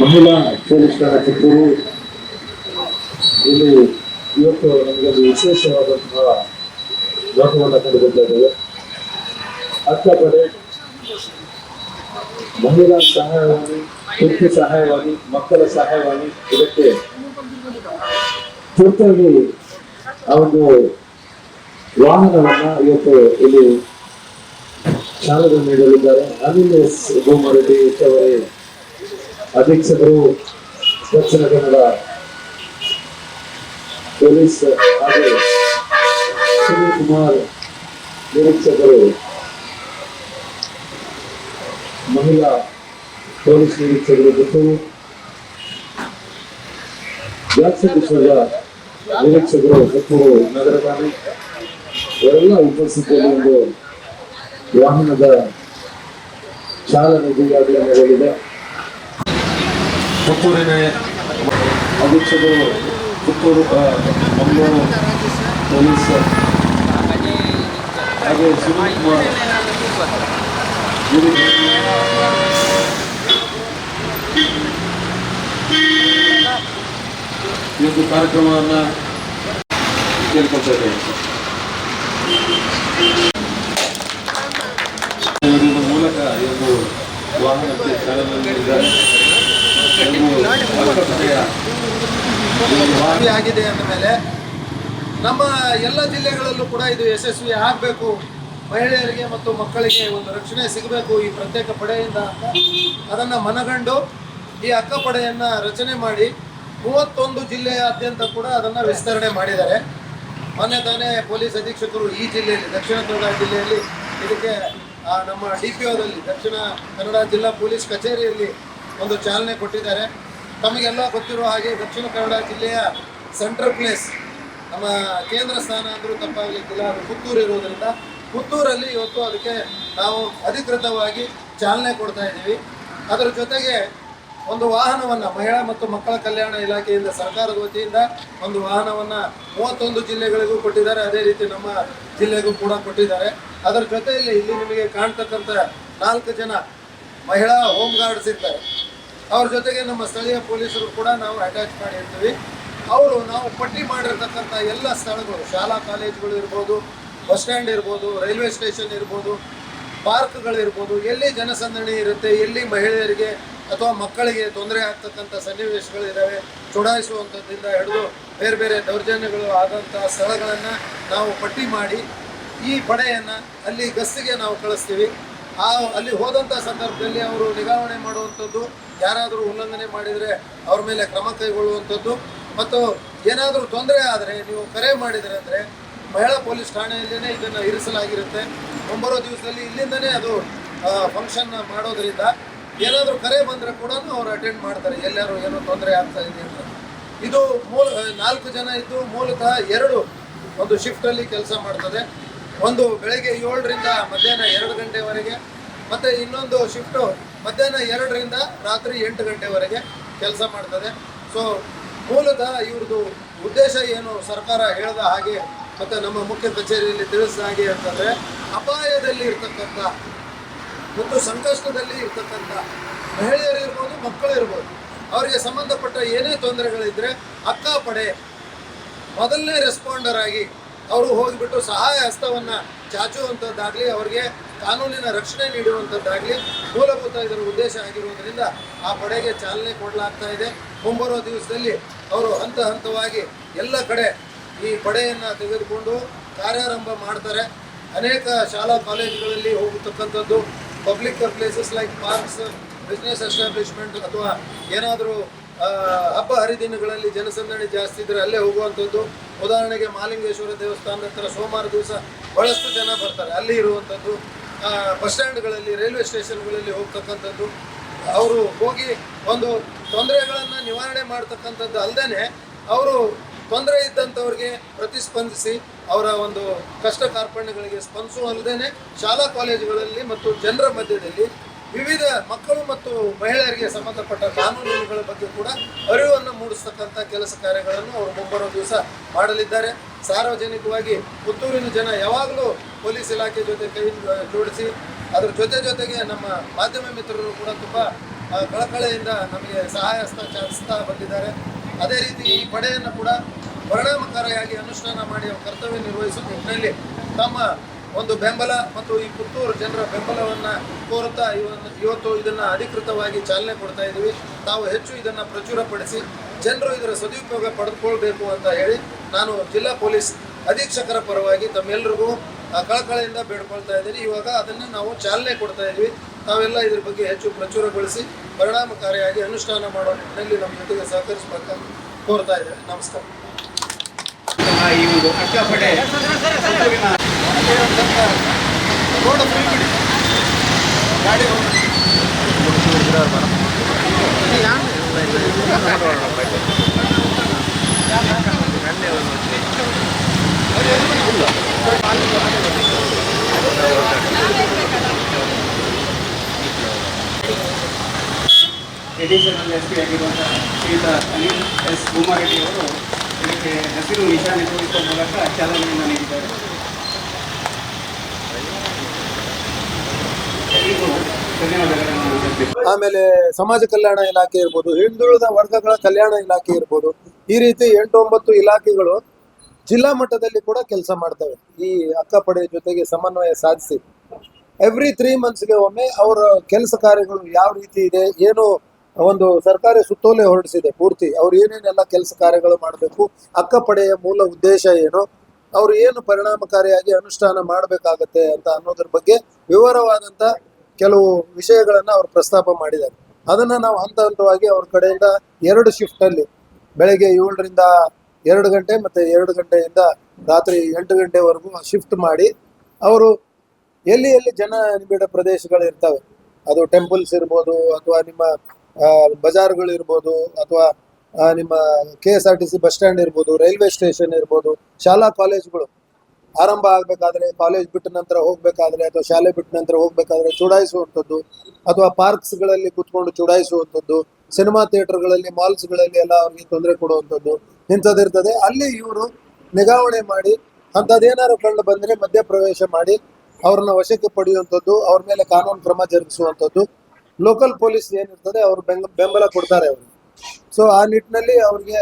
ಮಹಿಳಾ ಪೊಲೀಸ್ ಠಾಣೆ ಪುತ್ತೂರು ಇಲ್ಲಿ ಇವತ್ತು ನಮಗೆ ವಿಶೇಷವಾದಂತಹ ನೋಟವನ್ನು ಕಂಡುಕೊಳ್ತಾ ಇದ್ದೇವೆ. ಅಕ್ಕಪಡೆ ಮಹಿಳಾ ಸಹಾಯವಾಣಿ, ತುರ್ತು ಸಹಾಯವಾಣಿ, ಮಕ್ಕಳ ಸಹಾಯವಾಣಿ ಇದಕ್ಕೆ ತುರ್ತಾಗಿ ಆ ಒಂದು ವಾಹನವನ್ನ ಇವತ್ತು ಇಲ್ಲಿ ಚಾಲನೆ ನೀಡಲಿದ್ದಾರೆ. ಅನಿಲ್ ಎಸ್ ಗೋಮಾರೆಡ್ಡಿ ಅವರೇ ಅಧೀಕ್ಷಕರು, ದಕ್ಷಿಣ ಕನ್ನಡ ಪೊಲೀಸ್ ಹಾಗೆ ಸುನೀಲ್ ಕುಮಾರ್ ನಿರೀಕ್ಷಕರು, ಮಹಿಳಾ ಪೊಲೀಸ್ ನಿರೀಕ್ಷಕರು ಪುತ್ತೂರು, ಜಾಕ್ಸನ್ ನಿರೀಕ್ಷಕರು ಪುತ್ತೂರು ನಗರ ಠಾಣೆ ಇವರೆಲ್ಲ ಉಪಸ್ಥಿತಿಯಲ್ಲಿ ಒಂದು ವಾಹನದ ಚಾಲನೆ ಈಗಾಗಲೇ ನಡೆಯಲಿದೆ. ಪುತ್ತೂರಿನ ಅಧೀಕ್ಷಕರು, ಪುತ್ತೂರು ಮಂಗಳೂರು ಪೊಲೀಸ್ ಹಾಗೆ ಸುನೀಲ್ ಕುಮಾರ್ ಈ ಒಂದು ಕಾರ್ಯಕ್ರಮವನ್ನು ಕೇಳ್ಕೊಳ್ತಾ ಇದ್ದೇವೆ. ಮೂಲಕ ಈ ಒಂದು ವಾಹನಕ್ಕೆ ಚಾಲನೆ ನೀಡಿದ್ದಾರೆ. ಆಗಿದೆ ಅಂದ ಮೇಲೆ ನಮ್ಮ ಎಲ್ಲ ಜಿಲ್ಲೆಗಳಲ್ಲೂ ಕೂಡ ಇದು ಯಶಸ್ವಿ ಆಗಬೇಕು, ಮಹಿಳೆಯರಿಗೆ ಮತ್ತು ಮಕ್ಕಳಿಗೆ ಒಂದು ರಕ್ಷಣೆ ಸಿಗಬೇಕು ಈ ಪ್ರತ್ಯೇಕ ಪಡೆಯಿಂದ ಅಂತ ಅದನ್ನು ಮನಗಂಡು ಈ ಅಕ್ಕ ಪಡೆಯನ್ನು ರಚನೆ ಮಾಡಿ 31 ಜಿಲ್ಲೆಯಾದ್ಯಂತ ಕೂಡ ಅದನ್ನು ವಿಸ್ತರಣೆ ಮಾಡಿದ್ದಾರೆ. ಮೊನ್ನೆ ತಾನೇ ಪೊಲೀಸ್ ಅಧೀಕ್ಷಕರು ಈ ಜಿಲ್ಲೆಯಲ್ಲಿ, ದಕ್ಷಿಣ ಕನ್ನಡ ಜಿಲ್ಲೆಯಲ್ಲಿ ಇದಕ್ಕೆ ನಮ್ಮ DPOದಲ್ಲಿ ದಕ್ಷಿಣ ಕನ್ನಡ ಜಿಲ್ಲಾ ಪೊಲೀಸ್ ಕಚೇರಿಯಲ್ಲಿ ಒಂದು ಚಾಲನೆ ಕೊಟ್ಟಿದ್ದಾರೆ. ತಮಗೆಲ್ಲ ಗೊತ್ತಿರೋ ಹಾಗೆ ದಕ್ಷಿಣ ಕನ್ನಡ ಜಿಲ್ಲೆಯ ಸೆಂಟ್ರಲ್ ಪ್ಲೇಸ್, ನಮ್ಮ ಕೇಂದ್ರ ಸ್ಥಾನ ಅಂದರೂ ತಪ್ಪಾಗಲಿಕ್ಕಿಲ್ಲ, ಅದು ಪುತ್ತೂರು ಇರೋದರಿಂದ ಪುತ್ತೂರಲ್ಲಿ ಇವತ್ತು ಅದಕ್ಕೆ ನಾವು ಅಧಿಕೃತವಾಗಿ ಚಾಲನೆ ಕೊಡ್ತಾ ಇದ್ದೀವಿ. ಅದರ ಜೊತೆಗೆ ಒಂದು ವಾಹನವನ್ನು ಮಹಿಳಾ ಮತ್ತು ಮಕ್ಕಳ ಕಲ್ಯಾಣ ಇಲಾಖೆಯಿಂದ, ಸರ್ಕಾರದ ವತಿಯಿಂದ ಒಂದು ವಾಹನವನ್ನು 31 ಜಿಲ್ಲೆಗಳಿಗೂ ಕೊಟ್ಟಿದ್ದಾರೆ. ಅದೇ ರೀತಿ ನಮ್ಮ ಜಿಲ್ಲೆಗೂ ಕೂಡ ಕೊಟ್ಟಿದ್ದಾರೆ. ಅದರ ಜೊತೆಯಲ್ಲಿ ಇಲ್ಲಿ ನಿಮಗೆ ಕಾಣ್ತಕ್ಕಂಥ 4 ಜನ ಮಹಿಳಾ ಹೋಮ್ ಗಾರ್ಡ್ಸ್ ಇರ್ತಾರೆ. ಅವ್ರ ಜೊತೆಗೆ ನಮ್ಮ ಸ್ಥಳೀಯ ಪೊಲೀಸರು ಕೂಡ ನಾವು ಅಟ್ಯಾಚ್ ಮಾಡಿರ್ತೀವಿ. ಅವರು ನಾವು ಪಟ್ಟಿ ಮಾಡಿರ್ತಕ್ಕಂಥ ಎಲ್ಲ ಸ್ಥಳಗಳು, ಶಾಲಾ ಕಾಲೇಜುಗಳು ಇರ್ಬೋದು, ಬಸ್ ಸ್ಟ್ಯಾಂಡ್ ಇರ್ಬೋದು, ರೈಲ್ವೆ ಸ್ಟೇಷನ್ ಇರ್ಬೋದು, ಪಾರ್ಕ್ಗಳಿರ್ಬೋದು, ಎಲ್ಲಿ ಜನಸಂದಣಿ ಇರುತ್ತೆ, ಎಲ್ಲಿ ಮಹಿಳೆಯರಿಗೆ ಅಥವಾ ಮಕ್ಕಳಿಗೆ ತೊಂದರೆ ಆಗ್ತಕ್ಕಂಥ ಸನ್ನಿವೇಶಗಳಿದ್ದಾವೆ, ಚುಡಾಯಿಸುವಂಥದ್ದಿಂದ ಹಿಡಿದು ಬೇರೆ ಬೇರೆ ದೌರ್ಜನ್ಯಗಳು ಆದಂಥ ಸ್ಥಳಗಳನ್ನು ನಾವು ಪಟ್ಟಿ ಮಾಡಿ ಈ ಪಡೆಯನ್ನು ಅಲ್ಲಿ ಗಸ್ತಿಗೆ ನಾವು ಕಳಿಸ್ತೀವಿ. ಅಲ್ಲಿ ಹೋದಂಥ ಸಂದರ್ಭದಲ್ಲಿ ಅವರು ನಿಗಾವಣೆ ಮಾಡುವಂಥದ್ದು, ಯಾರಾದರೂ ಉಲ್ಲಂಘನೆ ಮಾಡಿದರೆ ಅವ್ರ ಮೇಲೆ ಕ್ರಮ ಕೈಗೊಳ್ಳುವಂಥದ್ದು, ಮತ್ತು ಏನಾದರೂ ತೊಂದರೆ ಆದರೆ ನೀವು ಕರೆ ಮಾಡಿದರೆ ಅಂದರೆ ಮಹಿಳಾ ಪೊಲೀಸ್ ಠಾಣೆಯಲ್ಲೇ ಇದನ್ನು ಇರಿಸಲಾಗಿರುತ್ತೆ. ಮುಂಬರೋ ದಿವಸದಲ್ಲಿ ಇಲ್ಲಿಂದನೇ ಅದು ಫಂಕ್ಷನ್ ಮಾಡೋದರಿಂದ ಏನಾದರೂ ಕರೆ ಬಂದರೆ ಕೂಡ ಅವರು ಅಟೆಂಡ್ ಮಾಡ್ತಾರೆ, ಎಲ್ಲರೂ ಏನೋ ತೊಂದರೆ ಆಗ್ತಾ ಇದೆ ಅಂತ. ಇದು 4 ಜನ ಇದ್ದು ಮೂಲತಃ 2 ಒಂದು ಶಿಫ್ಟಲ್ಲಿ ಕೆಲಸ ಮಾಡ್ತದೆ. ಒಂದು ಬೆಳಗ್ಗೆ 7ರಿಂದ ಮಧ್ಯಾಹ್ನ 2 ಗಂಟೆವರೆಗೆ, ಮತ್ತು ಇನ್ನೊಂದು ಶಿಫ್ಟು ಮಧ್ಯಾಹ್ನ 2ರಿಂದ ರಾತ್ರಿ 8 ಗಂಟೆವರೆಗೆ ಕೆಲಸ ಮಾಡ್ತದೆ. ಸೊ ಮೂಲತಃ ಇವ್ರದ್ದು ಉದ್ದೇಶ ಏನು, ಸರ್ಕಾರ ಹೇಳಿದ ಹಾಗೆ ಮತ್ತು ನಮ್ಮ ಮುಖ್ಯ ಕಚೇರಿಯಲ್ಲಿ ತಿಳಿಸಿದ ಹಾಗೆ ಅಂತಂದರೆ, ಅಪಾಯದಲ್ಲಿ ಇರ್ತಕ್ಕಂಥ ಮತ್ತು ಸಂಕಷ್ಟದಲ್ಲಿ ಇರ್ತಕ್ಕಂಥ ಮಹಿಳೆಯರಿರ್ಬೋದು, ಮಕ್ಕಳಿರ್ಬೋದು, ಅವರಿಗೆ ಸಂಬಂಧಪಟ್ಟ ಏನೇ ತೊಂದರೆಗಳಿದ್ದರೆ ಅಕ್ಕ ಪಡೆ ಮೊದಲನೇ ರೆಸ್ಪಾಂಡರ್ ಆಗಿ ಅವರು ಹೋಗಿಬಿಟ್ಟು ಸಹಾಯ ಹಸ್ತವನ್ನು ಚಾಚುವಂಥದ್ದಾಗಲಿ, ಅವರಿಗೆ ಕಾನೂನಿನ ರಕ್ಷಣೆ ನೀಡುವಂಥದ್ದಾಗಲಿ ಮೂಲಭೂತ ಇದರ ಉದ್ದೇಶ ಆಗಿರುವುದರಿಂದ ಆ ಪಡೆಗೆ ಚಾಲನೆ ಕೊಡಲಾಗ್ತಾ ಇದೆ. ಮುಂಬರುವ ದಿವಸದಲ್ಲಿ ಅವರು ಹಂತ ಹಂತವಾಗಿ ಎಲ್ಲ ಕಡೆ ಈ ಪಡೆಯನ್ನು ತೆಗೆದುಕೊಂಡು ಕಾರ್ಯಾರಂಭ ಮಾಡ್ತಾರೆ. ಅನೇಕ ಶಾಲಾ ಕಾಲೇಜುಗಳಲ್ಲಿ ಹೋಗತಕ್ಕಂಥದ್ದು, public places like parks, business establishment, ಅಥವಾ ಏನಾದರೂ ಹಬ್ಬ ಹರಿದಿನಗಳಲ್ಲಿ ಜನಸಂದಣಿ ಜಾಸ್ತಿ ಇದ್ದರೆ ಅಲ್ಲೇ ಹೋಗುವಂಥದ್ದು. ಉದಾಹರಣೆಗೆ ಮಹಾಲಿಂಗೇಶ್ವರ ದೇವಸ್ಥಾನದ ಹತ್ರ ಸೋಮವಾರ ದಿವಸ ಬಹಳಷ್ಟು ಜನ ಬರ್ತಾರೆ, ಅಲ್ಲಿ ಇರುವಂಥದ್ದು. ಬಸ್ ಸ್ಟ್ಯಾಂಡ್ಗಳಲ್ಲಿ, ರೈಲ್ವೆ ಸ್ಟೇಷನ್ಗಳಲ್ಲಿ ಹೋಗ್ತಕ್ಕಂಥದ್ದು. ಅವರು ಹೋಗಿ ಒಂದು ತೊಂದರೆಗಳನ್ನು ನಿವಾರಣೆ ಮಾಡ್ತಕ್ಕಂಥದ್ದು ಅಲ್ಲದೆ, ಅವರು ತೊಂದರೆ ಇದ್ದಂಥವ್ರಿಗೆ ಪ್ರತಿಸ್ಪಂದಿಸಿ ಅವರ ಒಂದು ಕಷ್ಟ ಕಾರ್ಪಣ್ಯಗಳಿಗೆ ಸ್ಪಂದಿಸುವಲ್ಲದೇ ಶಾಲಾ ಕಾಲೇಜುಗಳಲ್ಲಿ ಮತ್ತು ಜನರ ಮಧ್ಯದಲ್ಲಿ ವಿವಿಧ ಮಕ್ಕಳು ಮತ್ತು ಮಹಿಳೆಯರಿಗೆ ಸಂಬಂಧಪಟ್ಟ ಕಾನೂನುಗಳ ಬಗ್ಗೆ ಕೂಡ ಅರಿವನ್ನು ಮೂಡಿಸ್ತಕ್ಕಂಥ ಕೆಲಸ ಕಾರ್ಯಗಳನ್ನು ಅವರು ಮುಂಬರುವ ದಿವಸ ಮಾಡಲಿದ್ದಾರೆ. ಸಾರ್ವಜನಿಕವಾಗಿ ಪುತ್ತೂರಿನ ಜನ ಯಾವಾಗಲೂ ಪೊಲೀಸ್ ಇಲಾಖೆ ಜೊತೆ ಕೈ ಜೋಡಿಸಿ, ಅದರ ಜೊತೆಗೆ ನಮ್ಮ ಮಾಧ್ಯಮ ಮಿತ್ರರು ಕೂಡ ತುಂಬ ಕಳಕಳೆಯಿಂದ ನಮಗೆ ಸಹಾಯ ಹಸ್ತ ಚಾಚಿಸ್ತಾ ಬಂದಿದ್ದಾರೆ. ಅದೇ ರೀತಿ ಈ ಪಡೆಯನ್ನು ಕೂಡ ಪರಿಣಾಮಕಾರಿಯಾಗಿ ಅನುಷ್ಠಾನ ಮಾಡಿ ಕರ್ತವ್ಯ ನಿರ್ವಹಿಸುವ ನಿಟ್ಟಿನಲ್ಲಿ ತಮ್ಮ ಒಂದು ಬೆಂಬಲ ಮತ್ತು ಈ ಪುತ್ತೂರು ಜನರ ಬೆಂಬಲವನ್ನು ಕೋರುತ್ತಾ ಇವತ್ತು ಇದನ್ನು ಅಧಿಕೃತವಾಗಿ ಚಾಲನೆ ಕೊಡ್ತಾ ಇದ್ದೀವಿ. ತಾವು ಹೆಚ್ಚು ಇದನ್ನು ಪ್ರಚುರಪಡಿಸಿ ಜನರು ಇದರ ಸದುಪಯೋಗ ಪಡೆದುಕೊಳ್ಬೇಕು ಅಂತ ಹೇಳಿ ನಾನು ಜಿಲ್ಲಾ ಪೊಲೀಸ್ ಅಧೀಕ್ಷಕರ ಪರವಾಗಿ ತಮ್ಮೆಲ್ಲರಿಗೂ ಕಳಕಳೆಯಿಂದ ಬೇಡ್ಕೊಳ್ತಾ ಇದ್ದೀನಿ. ಇವಾಗ ಅದನ್ನು ನಾವು ಚಾಲನೆ ಕೊಡ್ತಾ ಇದ್ವಿ. ತಾವೆಲ್ಲ ಇದ್ರ ಬಗ್ಗೆ ಹೆಚ್ಚು ಪ್ರಚುರಗೊಳಿಸಿ ಪರಿಣಾಮಕಾರಿಯಾಗಿ ಅನುಷ್ಠಾನ ಮಾಡೋ ನಿಟ್ಟಿನಲ್ಲಿ ನಮ್ಮ ಜೊತೆಗೆ ಸಹಕರಿಸಬೇಕಂತ ಕೋರ್ತಾ ಇದ್ದೇವೆ. ನಮಸ್ಕಾರ. ಈ ಒಂದು ಅಕ್ಕಪಡೆ ರೋಡ್ ಫ್ರೀ ಬಿಡಿ, ಗಾಡಿ ಎಡಿಷನಲ್ SP ಆಗಿರುವಂತಹ ಶ್ರೀಯುತ ಅನಿಲ್ ಎಸ್ ಭೂಮಾರೆಡ್ಡಿ ಅವರು ಇದಕ್ಕೆ ಹಸಿರು ನಿಶಾನೆ ತೋರಿಸುವ ಮೂಲಕ ಚಾಲನೆಯನ್ನು ನೀಡಿದ್ದಾರೆ. ಧನ್ಯವಾದಗಳನ್ನು. ಆಮೇಲೆ ಸಮಾಜ ಕಲ್ಯಾಣ ಇಲಾಖೆ ಇರ್ಬೋದು, ಹಿಂದುಳಿದ ವರ್ಗಗಳ ಕಲ್ಯಾಣ ಇಲಾಖೆ ಇರ್ಬೋದು, ಈ ರೀತಿ 8-9 ಇಲಾಖೆಗಳು ಜಿಲ್ಲಾ ಮಟ್ಟದಲ್ಲಿ ಕೂಡ ಕೆಲಸ ಮಾಡ್ತವೆ. ಈ ಅಕ್ಕಪಡೆ ಜೊತೆಗೆ ಸಮನ್ವಯ ಸಾಧಿಸಿ ಎವ್ರಿ 3 ಮಂತ್ಸ್ಗೆ ಒಮ್ಮೆ ಅವರ ಕೆಲಸ ಕಾರ್ಯಗಳು ಯಾವ ರೀತಿ ಇದೆ, ಏನು ಒಂದು ಸರ್ಕಾರಿ ಸುತ್ತೋಲೆ ಹೊರಡಿಸಿದೆ ಪೂರ್ತಿ, ಅವ್ರು ಏನೇನೆಲ್ಲ ಕೆಲಸ ಕಾರ್ಯಗಳು ಮಾಡಬೇಕು, ಅಕ್ಕಪಡೆಯ ಮೂಲ ಉದ್ದೇಶ ಏನು, ಅವರು ಏನು ಪರಿಣಾಮಕಾರಿಯಾಗಿ ಅನುಷ್ಠಾನ ಮಾಡಬೇಕಾಗತ್ತೆ ಅಂತ ಅನ್ನೋದ್ರ ಬಗ್ಗೆ ವಿವರವಾದಂಥ ಕೆಲವು ವಿಷಯಗಳನ್ನು ಅವರು ಪ್ರಸ್ತಾಪ ಮಾಡಿದ್ದಾರೆ. ಅದನ್ನು ನಾವು ಹಂತ ಹಂತವಾಗಿ ಅವ್ರ ಕಡೆಯಿಂದ 2 ಶಿಫ್ಟಲ್ಲಿ ಬೆಳಗ್ಗೆ 7ರಿಂದ 2 ಗಂಟೆ ಮತ್ತು 2 ಗಂಟೆಯಿಂದ ರಾತ್ರಿ 8 ಗಂಟೆವರೆಗೂ ಶಿಫ್ಟ್ ಮಾಡಿ ಅವರು ಎಲ್ಲಿ ಜನ ನಿಬಿಡ ಪ್ರದೇಶಗಳು ಇರ್ತವೆ, ಅದು ಟೆಂಪಲ್ಸ್ ಇರ್ಬೋದು ಅಥವಾ ನಿಮ್ಮ ಬಜಾರ್ಗಳು ಇರ್ಬೋದು ಅಥವಾ ನಿಮ್ಮ KSRTC ಬಸ್ ಸ್ಟ್ಯಾಂಡ್ ಇರ್ಬೋದು, ರೈಲ್ವೆ ಸ್ಟೇಷನ್ ಇರ್ಬೋದು, ಶಾಲಾ ಕಾಲೇಜ್ಗಳು ಆರಂಭ ಆಗಬೇಕಾದ್ರೆ, ಕಾಲೇಜ್ ಬಿಟ್ಟ ನಂತರ ಹೋಗಬೇಕಾದ್ರೆ ಅಥವಾ ಶಾಲೆ ಬಿಟ್ಟ ನಂತರ ಹೋಗಬೇಕಾದ್ರೆ ಚುಡಾಯಿಸುವಂಥದ್ದು, ಅಥವಾ ಪಾರ್ಕ್ಸ್ಗಳಲ್ಲಿ ಕೂತ್ಕೊಂಡು ಚುಡಾಯಿಸುವಂಥದ್ದು, ಸಿನಿಮಾ ಥಿಯೇಟರ್ಗಳಲ್ಲಿ, ಮಾಲ್ಸ್ಗಳಲ್ಲಿ ಎಲ್ಲ ಅವ್ರಿಗೆ ತೊಂದರೆ ಕೊಡುವಂಥದ್ದು ಇಂಥದ್ದಿರ್ತದೆ. ಅಲ್ಲಿ ಇವರು ನಿಗಾವಣೆ ಮಾಡಿ ಅಂಥದ್ದೇನಾದ್ರು ಕಂಡು ಬಂದರೆ ಮಧ್ಯಪ್ರವೇಶ ಮಾಡಿ ಅವ್ರನ್ನ ವಶಕ್ಕೆ ಪಡೆಯುವಂಥದ್ದು, ಅವ್ರ ಮೇಲೆ ಕಾನೂನು ಕ್ರಮ ಜರುಗಿಸುವಂಥದ್ದು. ಲೋಕಲ್ ಪೊಲೀಸ್ ಏನಿರ್ತದೆ ಅವರು ಬೆಂಬಲ ಕೊಡ್ತಾರೆ ಅವ್ರಿಗೆ. ಸೊ ಆ ನಿಟ್ಟಿನಲ್ಲಿ ಅವ್ರಿಗೆ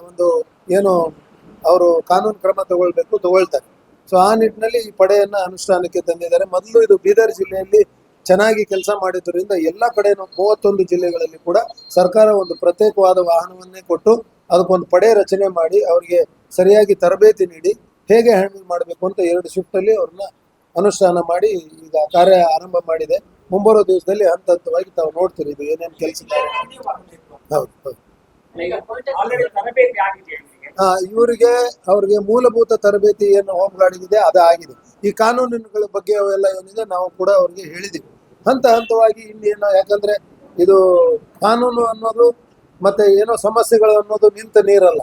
ಒಂದು ಏನು ಅವರು ಕಾನೂನು ಕ್ರಮ ತಗೊಳ್ತಾರೆ. ಸೊ ಆ ನಿಟ್ಟಿನಲ್ಲಿ ಈ ಪಡೆಯನ್ನ ಅನುಷ್ಠಾನಕ್ಕೆ ತಂದಿದ್ದಾರೆ. ಮೊದಲು ಇದು ಬೀದರ್ ಜಿಲ್ಲೆಯಲ್ಲಿ ಚೆನ್ನಾಗಿ ಕೆಲಸ ಮಾಡಿದ್ದರಿಂದ ಎಲ್ಲ ಕಡೆನೂ 31 ಜಿಲ್ಲೆಗಳಲ್ಲಿ ಕೂಡ ಸರ್ಕಾರ ಒಂದು ಪ್ರತ್ಯೇಕವಾದ ವಾಹನವನ್ನೇ ಕೊಟ್ಟು ಅದಕ್ಕೊಂದು ಪಡೆ ರಚನೆ ಮಾಡಿ ಅವರಿಗೆ ಸರಿಯಾಗಿ ತರಬೇತಿ ನೀಡಿ ಹೇಗೆ ಹ್ಯಾಂಡಲ್ ಮಾಡಬೇಕು ಅಂತ 2 ಶಿಫ್ಟಲ್ಲಿ ಅವ್ರನ್ನ ಅನುಷ್ಠಾನ ಮಾಡಿ ಈಗ ಕಾರ್ಯ ಆರಂಭ ಮಾಡಿದೆ. ಮುಂಬರುವ ದಿವಸದಲ್ಲಿ ಹಂತ ಹಂತವಾಗಿ ತಾವು ನೋಡ್ತೀರಿ ಇದು ಏನೇನು ಕೆಲಸ. ಹೌದು. ಅವ್ರಿಗೆ ಮೂಲಭೂತ ತರಬೇತಿ ಏನು ಹೋಮ್ ಗಾರ್ಡ್ಗಿದೆ ಅದು ಆಗಿದೆ. ಈ ಕಾನೂನುಗಳ ಬಗ್ಗೆ ಅವೆಲ್ಲ ಏನಿದೆ ನಾವು ಕೂಡ ಅವ್ರಿಗೆ ಹೇಳಿದೀವಿ. ಹಂತ ಹಂತವಾಗಿ ಇನ್ನೇನು, ಯಾಕಂದ್ರೆ ಇದು ಕಾನೂನು ಅನ್ನೋದು ಮತ್ತೆ ಏನೋ ಸಮಸ್ಯೆಗಳು ಅನ್ನೋದು ನಿಂತ ನೀರಲ್ಲ.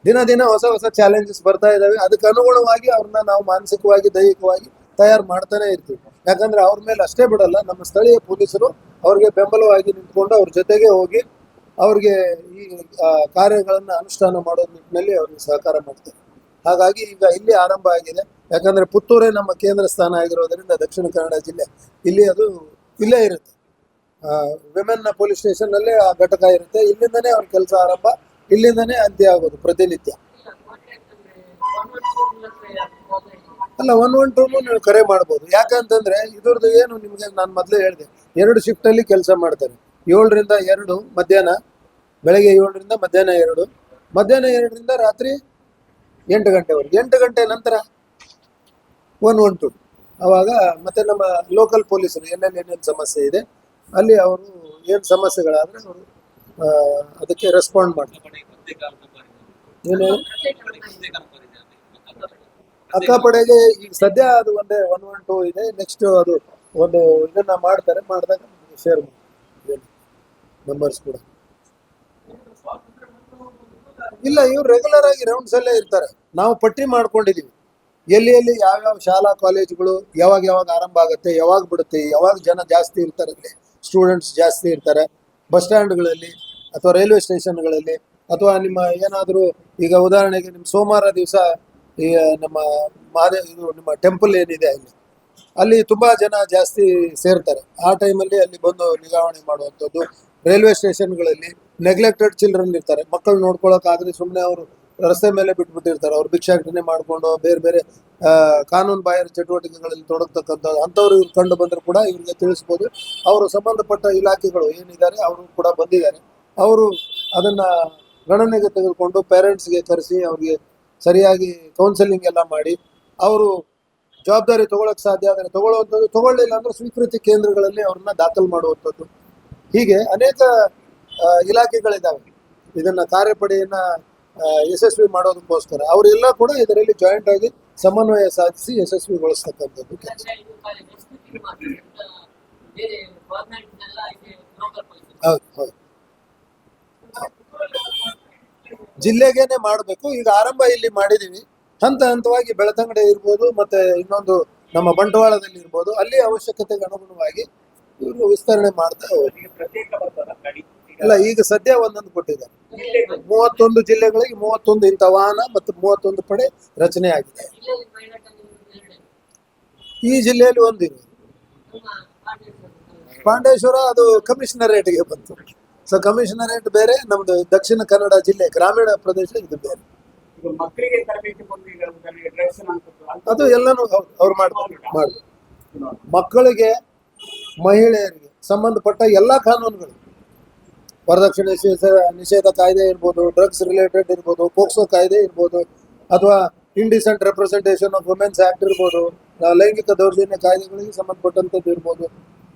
ದಿನ ಹೊಸ ಚಾಲೆಂಜಸ್ ಬರ್ತಾ ಇದಾವೆ. ಅದಕ್ಕೆ ಅನುಗುಣವಾಗಿ ಅವ್ರನ್ನ ನಾವು ಮಾನಸಿಕವಾಗಿ ದೈಹಿಕವಾಗಿ ತಯಾರು ಮಾಡ್ತಾನೆ ಇರ್ತೀವಿ. ಯಾಕಂದ್ರೆ ಅವ್ರ ಮೇಲೆ ಅಷ್ಟೇ ಬಿಡಲ್ಲ, ನಮ್ಮ ಸ್ಥಳೀಯ ಪೊಲೀಸರು ಅವ್ರಿಗೆ ಬೆಂಬಲವಾಗಿ ನಿಂತ್ಕೊಂಡು ಅವ್ರ ಜೊತೆಗೆ ಹೋಗಿ ಅವ್ರಿಗೆ ಈ ಕಾರ್ಯಗಳನ್ನ ಅನುಷ್ಠಾನ ಮಾಡೋ ನಿಟ್ಟಿನಲ್ಲಿ ಅವ್ರಿಗೆ ಸಹಕಾರ ಮಾಡ್ತಾರೆ. ಹಾಗಾಗಿ ಈಗ ಇಲ್ಲಿ ಆರಂಭ ಆಗಿದೆ. ಯಾಕಂದ್ರೆ ಪುತ್ತೂರೇ ನಮ್ಮ ಕೇಂದ್ರ ಸ್ಥಾನ ಆಗಿರೋದ್ರಿಂದ ದಕ್ಷಿಣ ಕನ್ನಡ ಜಿಲ್ಲೆ ಇಲ್ಲಿ ಅದು ಇಲ್ಲೇ ಇರುತ್ತೆ. ವಿಮೆನ್ ಪೊಲೀಸ್ ಸ್ಟೇಷನ್ ಅಲ್ಲೇ ಆ ಘಟಕ ಇರುತ್ತೆ. ಇಲ್ಲಿಂದನೇ ಅವ್ರ ಕೆಲಸ ಆರಂಭ, ಇಲ್ಲಿಂದನೇ ಅಂತ್ಯ ಆಗೋದು ಪ್ರತಿನಿತ್ಯ. ಅಲ್ಲ 112 ನೀವು ಕರೆ ಮಾಡ್ಬೋದು. ಯಾಕಂತಂದ್ರೆ ಇದ್ರದ್ದು ಏನು ನಿಮ್ಗೆ ನಾನು ಮೊದಲೇ ಹೇಳಿದೆ, 2 ಶಿಫ್ಟಲ್ಲಿ ಕೆಲಸ ಮಾಡ್ತಾರೆ. 7ರಿಂದ 2 ಮಧ್ಯಾಹ್ನ, ಬೆಳಗ್ಗೆ 7ರಿಂದ ಮಧ್ಯಾಹ್ನ 2, ಮಧ್ಯಾಹ್ನ 2ರಿಂದ ರಾತ್ರಿ 8 ಗಂಟೆವರೆಗೆ. 8 ಗಂಟೆ ನಂತರ 112. ಅವಾಗ ಮತ್ತೆ ನಮ್ಮ ಲೋಕಲ್ ಪೊಲೀಸರು ಏನೇನು ಸಮಸ್ಯೆ ಇದೆ ಅಲ್ಲಿ ಅವರು ಏನು ಸಮಸ್ಯೆಗಳಾದ್ರೆ ಅವರು ಅದಕ್ಕೆ ರೆಸ್ಪಾಂಡ್ ಮಾಡ್ತಾರೆ. ಏನು ಅಕ್ಕಪಡೆಗೆ ಈಗ ಸದ್ಯ ಅದು ಒಂದೇ 112 ಇದೆ. ನೆಕ್ಸ್ಟ್ ಅದು ಒಂದು ಇದನ್ನ ಮಾಡಿದಾಗ ಶೇರ್ ಮಾಡಿ ನಂಬರ್ಸ್ ಕೂಡ. ಇಲ್ಲ, ಇವ್ರು ರೆಗ್ಯುಲರ್ ಆಗಿ ರೌಂಡ್ಸ್ ಅಲ್ಲೇ ಇರ್ತಾರೆ. ನಾವು ಪಟ್ಟಿ ಮಾಡ್ಕೊಂಡಿದೀವಿ ಎಲ್ಲಿ ಯಾವ್ಯಾವ ಶಾಲಾ ಕಾಲೇಜುಗಳು ಯಾವಾಗ ಆರಂಭ ಆಗುತ್ತೆ, ಯಾವಾಗ ಬಿಡುತ್ತೆ, ಯಾವಾಗ ಜನ ಜಾಸ್ತಿ ಇರ್ತಾರೆ, ಅಲ್ಲಿ ಸ್ಟೂಡೆಂಟ್ಸ್ ಜಾಸ್ತಿ ಇರ್ತಾರೆ, ಬಸ್ ಸ್ಟ್ಯಾಂಡ್ಗಳಲ್ಲಿ ಅಥವಾ ರೈಲ್ವೆ ಸ್ಟೇಷನ್ಗಳಲ್ಲಿ, ಅಥವಾ ನಿಮ್ಮ ಏನಾದರೂ ಈಗ ಉದಾಹರಣೆಗೆ ನಿಮ್ಮ ಸೋಮವಾರ ದಿವಸ ಈ ನಮ್ಮ ಇದು ನಿಮ್ಮ ಟೆಂಪಲ್ ಏನಿದೆ ಅಲ್ಲಿ ಅಲ್ಲಿ ತುಂಬಾ ಜನ ಜಾಸ್ತಿ ಸೇರ್ತಾರೆ. ಆ ಟೈಮಲ್ಲಿ ಅಲ್ಲಿ ಬಂದು ನಿಗಾವಣೆ ಮಾಡುವಂಥದ್ದು. ರೈಲ್ವೆ ಸ್ಟೇಷನ್ಗಳಲ್ಲಿ ನೆಗ್ಲೆಕ್ಟೆಡ್ ಚಿಲ್ಡ್ರನ್ ಇರ್ತಾರೆ, ಮಕ್ಕಳು ನೋಡ್ಕೊಳಕ್ಕಾಗದೆ ಸುಮ್ಮನೆ ಅವರು ರಸ್ತೆ ಮೇಲೆ ಬಿಟ್ಬಿಟ್ಟಿರ್ತಾರೆ. ಅವ್ರು ಭಿಕ್ಷಾಟನೆ ಮಾಡ್ಕೊಂಡು ಬೇರೆ ಬೇರೆ ಕಾನೂನು ಬಾಹಿರ ಚಟುವಟಿಕೆಗಳಲ್ಲಿ ತೊಡಗ್ತಕ್ಕಂಥದ್ದು ಅಂಥವ್ರು ಇವ್ರು ಕಂಡು ಬಂದರೂ ಕೂಡ ಇವ್ರಿಗೆ ತಿಳಿಸ್ಬೋದು. ಅವರು ಸಂಬಂಧಪಟ್ಟ ಇಲಾಖೆಗಳು ಏನಿದ್ದಾರೆ ಅವರು ಕೂಡ ಬಂದಿದ್ದಾರೆ. ಅವರು ಅದನ್ನ ಗಣನೆಗೆ ತೆಗೆದುಕೊಂಡು ಪೇರೆಂಟ್ಸ್ಗೆ ಕರೆಸಿ ಅವ್ರಿಗೆ ಸರಿಯಾಗಿ ಕೌನ್ಸೆಲಿಂಗ್ ಎಲ್ಲ ಮಾಡಿ ಅವರು ಜವಾಬ್ದಾರಿ ತಗೊಳಕ್ ಸಾಧ್ಯ ಆದರೆ ತಗೊಳ್ಳುವಂಥದ್ದು, ತಗೊಳ್ಳಿಲ್ಲ ಅಂದ್ರೆ ಸ್ವೀಕೃತಿ ಕೇಂದ್ರಗಳಲ್ಲಿ ಅವ್ರನ್ನ ದಾಖಲು ಮಾಡುವಂಥದ್ದು. ಹೀಗೆ ಅನೇಕ ಇಲಾಖೆಗಳಿದ್ದಾವೆ ಇದನ್ನ ಕಾರ್ಯಪಡೆಯನ್ನ ಯಶಸ್ವಿ ಮಾಡೋದಕ್ಕೋಸ್ಕರ. ಅವರೆಲ್ಲ ಕೂಡ ಇದರಲ್ಲಿ ಜಾಯಿಂಟ್ ಆಗಿ ಸಮನ್ವಯ ಸಾಧಿಸಿ ಯಶಸ್ವಿಗೊಳಿಸ್ತಕ್ಕಂಥದ್ದು ಕೆಲಸ. ಹೌದು ಹೌದು, ಜಿಲ್ಲೆಗೇನೆ ಮಾಡಬೇಕು. ಈಗ ಆರಂಭ ಇಲ್ಲಿ ಮಾಡಿದೀವಿ, ಹಂತ ಹಂತವಾಗಿ ಬೆಳ್ತಂಗಡಿ ಇರ್ಬೋದು, ಮತ್ತೆ ಇನ್ನೊಂದು ನಮ್ಮ ಬಂಟ್ವಾಳದಲ್ಲಿ ಇರ್ಬೋದು, ಅಲ್ಲಿ ಅವಶ್ಯಕತೆಗೆ ಅನುಗುಣವಾಗಿ ಇವರು ವಿಸ್ತರಣೆ ಮಾಡ್ತಾ ಹೋಗಿ. ಇಲ್ಲ, ಈಗ ಸದ್ಯ ಒಂದೊಂದು ಕೊಟ್ಟಿದ್ದಾರೆ. 31 ಜಿಲ್ಲೆಗಳಿಗೆ 31 ಇಂಥ ವಾಹನ ಮತ್ತು 31 ಪಡೆ ರಚನೆ ಆಗಿದೆ. ಈ ಜಿಲ್ಲೆಯಲ್ಲಿ ಒಂದಿರೋದು ಪಾಂಡೇಶ್ವರ, ಅದು ಕಮಿಷನರೇಟ್ಗೆ ಬಂತು. ಸೊ ಕಮಿಷನರೇಟ್ ಬೇರೆ, ನಮ್ದು ದಕ್ಷಿಣ ಕನ್ನಡ ಜಿಲ್ಲೆ ಗ್ರಾಮೀಣ ಪ್ರದೇಶ ಇದು ಬೇರೆ. ಅದು ಎಲ್ಲನೂ ಅವ್ರು ಮಾಡ್ತಾರೆ. ಮಕ್ಕಳಿಗೆ, ಮಹಿಳೆಯರಿಗೆ ಸಂಬಂಧಪಟ್ಟ ಎಲ್ಲಾ ಕಾನೂನುಗಳು, ವರದಕ್ಷಿಣೆ ನಿಷೇಧ ಕಾಯ್ದೆ ಇರ್ಬೋದು, ಡ್ರಗ್ಸ್ ರಿಲೇಟೆಡ್ ಇರ್ಬೋದು, ಪೋಕ್ಸೋ ಕಾಯ್ದೆ ಇರ್ಬೋದು, ಅಥವಾ indecent representation of women's act ಇರ್ಬೋದು, ಲೈಂಗಿಕ ದೌರ್ಜನ್ಯ ಕಾಯ್ದೆಗಳಿಗೆ ಸಂಬಂಧಪಟ್ಟಂಥದ್ದು ಇರ್ಬೋದು,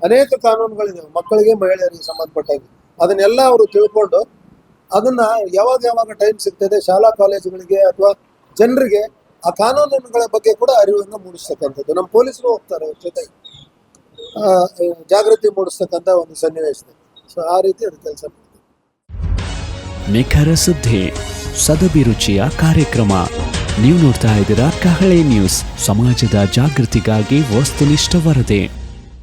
ಅನೇಕ ಕಾನೂನುಗಳಿದಾವೆ ಮಕ್ಕಳಿಗೆ ಮಹಿಳೆಯರಿಗೆ ಸಂಬಂಧಪಟ್ಟಾಗಿ. ಅದನ್ನೆಲ್ಲ ಅವರು ತಿಳ್ಕೊಂಡು ಅದನ್ನ ಯಾವಾಗ ಟೈಮ್ ಸಿಗ್ತದೆ ಶಾಲಾ ಕಾಲೇಜುಗಳಿಗೆ ಅಥವಾ ಜನರಿಗೆ ಆ ಕಾನೂನುಗಳ ಬಗ್ಗೆ ಕೂಡ ಅರಿವನ್ನು ಮೂಡಿಸ್ತಕ್ಕಂಥದ್ದು. ನಮ್ಮ ಪೊಲೀಸರು ಹೋಗ್ತಾರೆ ಅವ್ರ ಜೊತೆಗೆ ಜಾಗೃತಿ ಮೂಡಿಸ್ತಕ್ಕಂಥ ಒಂದು ಸನ್ನಿವೇಶದಲ್ಲಿ. ಸೊ ಆ ರೀತಿ ಅದು ಕೆಲಸ ಮಾಡ್ತೀವಿ. ನಿಖರ ಸುದ್ದಿ, ಸದಭಿರುಚಿಯ ಕಾರ್ಯಕ್ರಮ. ನೀವು ನೋಡ್ತಾ ಇದ್ದೀರಾ ಕಹಳೆ ನ್ಯೂಸ್, ಸಮಾಜದ ಜಾಗೃತಿಗಾಗಿ ವಸ್ತುನಿಷ್ಠ ವರದಿ.